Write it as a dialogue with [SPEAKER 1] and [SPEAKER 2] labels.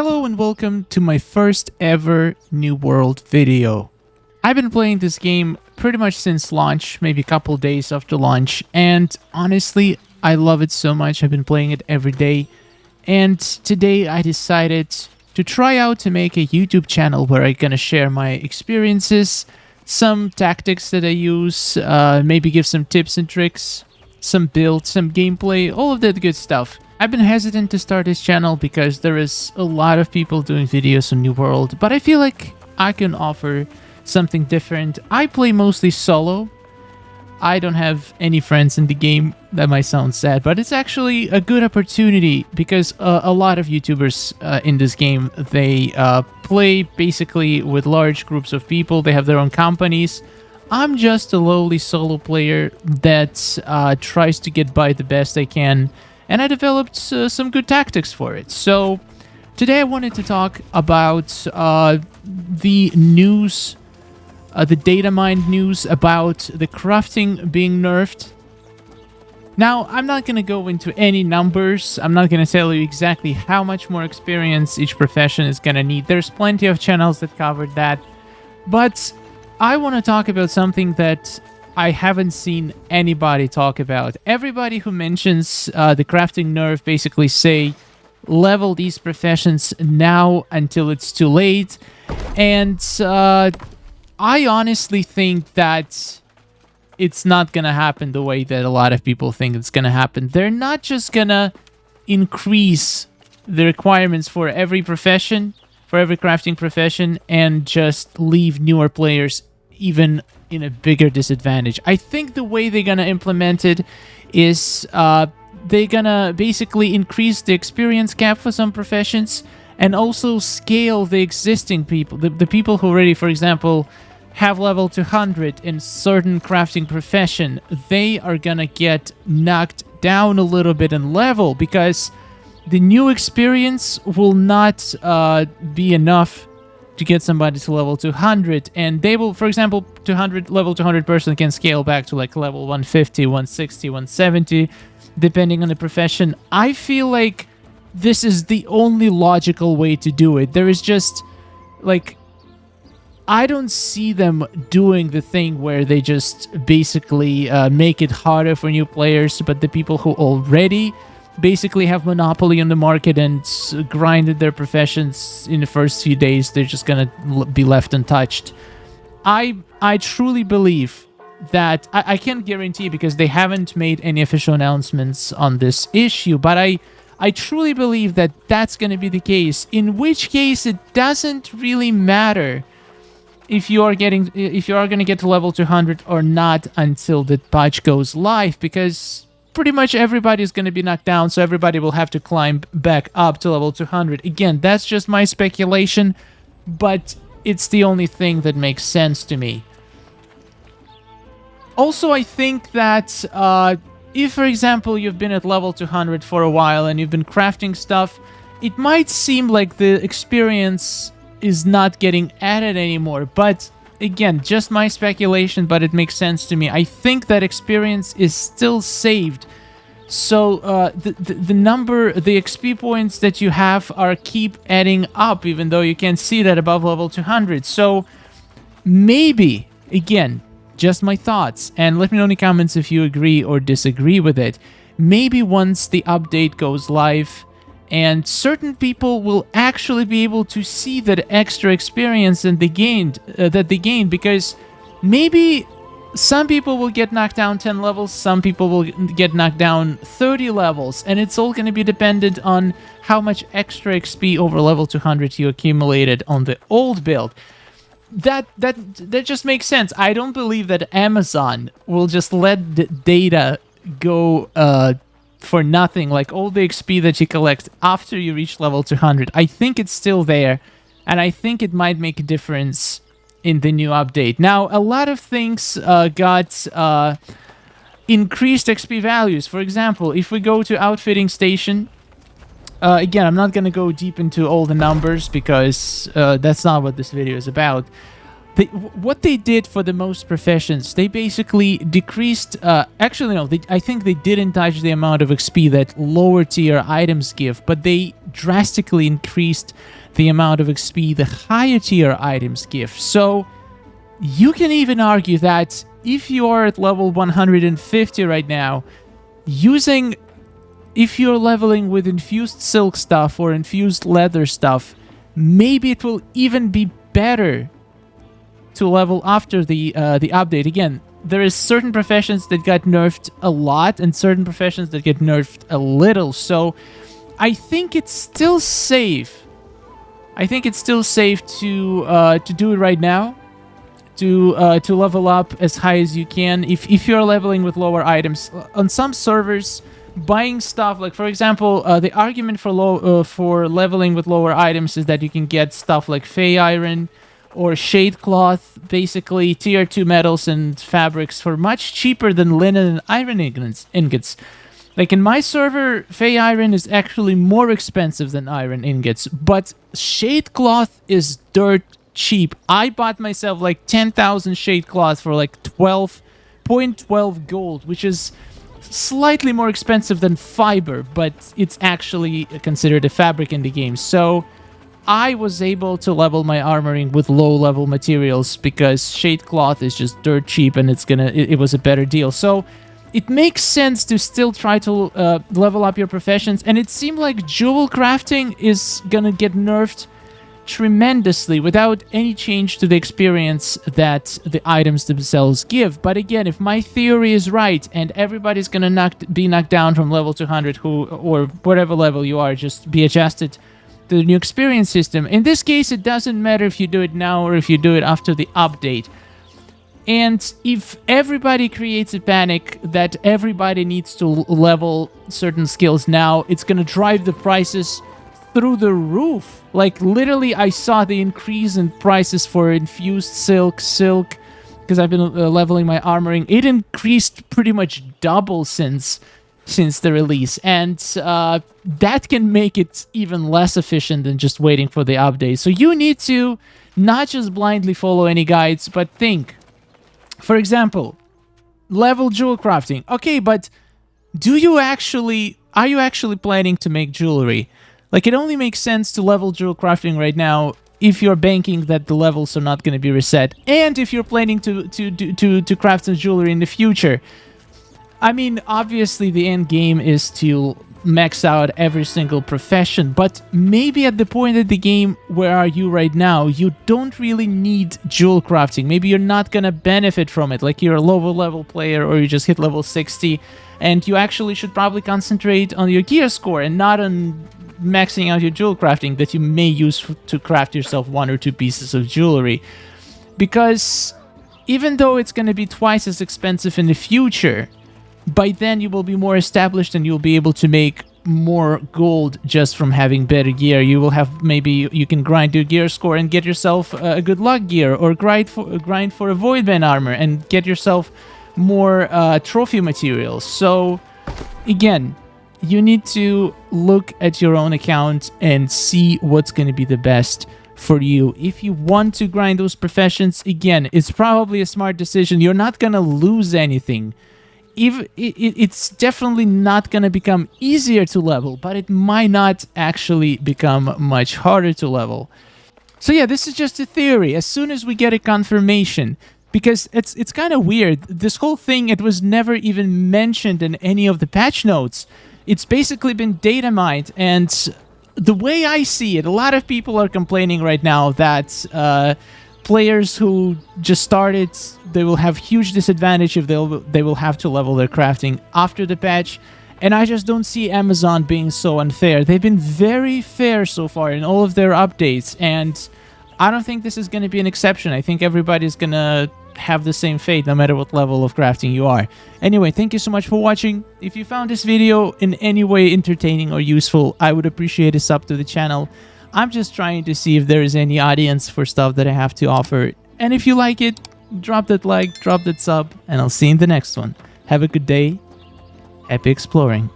[SPEAKER 1] Hello and welcome to my first ever New World video. I've been playing this game pretty much since launch, maybe a couple days after launch, and honestly, I love it so much. I've been playing it every day, and today I decided to try out to make a YouTube channel where I'm gonna share my experiences, some tactics that I use, maybe give some tips and tricks, some builds, some gameplay, all of that good stuff. I've been hesitant to start this channel because there is a lot of people doing videos on New World, but I feel like I can offer something different. I play mostly solo. I don't have any friends in the game. That might sound sad, but it's actually a good opportunity because a lot of YouTubers in this game, they play basically with large groups of people. They have their own companies. I'm just a lowly solo player that tries to get by the best I can, and I developed some good tactics for it. So today I wanted to talk about the news, the data mined news about the crafting being nerfed. Now, I'm not going to go into any numbers. I'm not going to tell you exactly how much more experience each profession is going to need. There's plenty of channels that covered that. But I want to talk about something that I haven't seen anybody talk about. Everybody who mentions the crafting nerf basically say, level these professions now until it's too late. And I honestly think that it's not going to happen the way that a lot of people think it's going to happen. They're not just going to increase the requirements for every profession, for every crafting profession, and just leave newer players even in a bigger disadvantage. I think the way they're going to implement it is they're going to basically increase the experience cap for some professions and also scale the existing people, the people who already, for example, have level 200 in certain crafting profession. They are going to get knocked down a little bit in level because the new experience will not be enough to get somebody to level 200, and they will, for example, level 200 person can scale back to like level 150, 160, 170, depending on the profession. I feel like this is the only logical way to do it. There is just, like, I don't see them doing the thing where they just basically make it harder for new players, but the people who already basically have monopoly on the market and grinded their professions in the first few days, they're just gonna be left untouched. I truly believe that, I can't guarantee because they haven't made any official announcements on this issue, but I truly believe that that's gonna be the case, in which case it doesn't really matter if you are gonna get to level 200 or not until the patch goes live, because pretty much everybody is going to be knocked down, so everybody will have to climb back up to level 200. Again, that's just my speculation, but it's the only thing that makes sense to me. Also, I think that if, for example, you've been at level 200 for a while and you've been crafting stuff, it might seem like the experience is not getting added anymore, but again, just my speculation, but it makes sense to me. I think that experience is still saved. So the number, the XP points that you have keep adding up, even though you can't see that above level 200. So maybe, again, just my thoughts, and let me know in the comments if you agree or disagree with it. Maybe once the update goes live, and certain people will actually be able to see that extra experience that they gained, because maybe some people will get knocked down 10 levels, some people will get knocked down 30 levels, and it's all going to be dependent on how much extra XP over level 200 you accumulated on the old build. That just makes sense. I don't believe that Amazon will just let the data go for nothing, like all the XP that you collect after you reach level 200. I think it's still there, and I think it might make a difference in the new update. Now, a lot of things got increased XP values. For example, if we go to outfitting station, again, I'm not going to go deep into all the numbers because that's not what this video is about. What they did for the most professions, they basically decreased... actually, no, I think they didn't touch the amount of XP that lower tier items give, but they drastically increased the amount of XP the higher tier items give. So you can even argue that if you are at level 150 right now, if you're leveling with infused silk stuff or infused leather stuff, maybe it will even be better to level after the update. Again, there is certain professions that got nerfed a lot and certain professions that get nerfed a little. So I think it's still safe. I think it's still safe to do it right now. To level up as high as you can. If you're leveling with lower items on some servers, buying stuff like, for example, the argument for leveling with lower items is that you can get stuff like Fey Iron or Shade Cloth, basically tier 2 metals and fabrics for much cheaper than linen and iron ingots. Like in my server, Fey Iron is actually more expensive than iron ingots, but Shade Cloth is dirt cheap. I bought myself like 10,000 Shade Cloth for like 0.12 gold, which is slightly more expensive than fiber, but it's actually considered a fabric in the game. So I was able to level my armoring with low-level materials because Shade Cloth is just dirt cheap, and it was a better deal. So it makes sense to still try to level up your professions, and it seemed like jewel crafting is gonna get nerfed tremendously without any change to the experience that the items themselves give. But again, if my theory is right and everybody's gonna be knocked down from level 200, or whatever level you are, just be adjusted to the new experience system. In this case, it doesn't matter if you do it now or if you do it after the update. And if everybody creates a panic that everybody needs to level certain skills now, it's gonna drive the prices through the roof. Like, literally, I saw the increase in prices for infused silk, because I've been leveling my armoring. It increased pretty much double since the release, and that can make it even less efficient than just waiting for the update. So you need to not just blindly follow any guides, but think. For example, level jewel crafting. Okay, but are you actually planning to make jewelry? Like, it only makes sense to level jewel crafting right now if you're banking that the levels are not going to be reset, and if you're planning to craft some jewelry in the future. I mean, obviously the end game is to max out every single profession, but maybe at the point of the game where are you right now, you don't really need jewel crafting. Maybe you're not going to benefit from it, like you're a lower level player or you just hit level 60, and you actually should probably concentrate on your gear score and not on maxing out your jewel crafting that you may use to craft yourself 1 or 2 pieces of jewelry. Because even though it's going to be twice as expensive in the future, by then you will be more established and you'll be able to make more gold just from having better gear. You will have, maybe you can grind your gear score and get yourself a good luck gear, or grind for a voidbane armor and get yourself more trophy materials. So again, you need to look at your own account and see what's going to be the best for you. If you want to grind those professions, again, it's probably a smart decision. You're not going to lose anything. It's definitely not going to become easier to level, but it might not actually become much harder to level. So yeah, this is just a theory. As soon as we get a confirmation, because it's kind of weird. This whole thing, it was never even mentioned in any of the patch notes. It's basically been data mined, and the way I see it, a lot of people are complaining right now that players who just started, they will have huge disadvantage if they will have to level their crafting after the patch. And I just don't see Amazon being so unfair. They've been very fair so far in all of their updates, and I don't think this is going to be an exception. I think everybody's going to have the same fate no matter what level of crafting you are. Anyway, thank you so much for watching. If you found this video in any way entertaining or useful, I would appreciate a sub to the channel. I'm just trying to see if there is any audience for stuff that I have to offer. And if you like it, drop that like, drop that sub, and I'll see you in the next one. Have a good day. Happy exploring.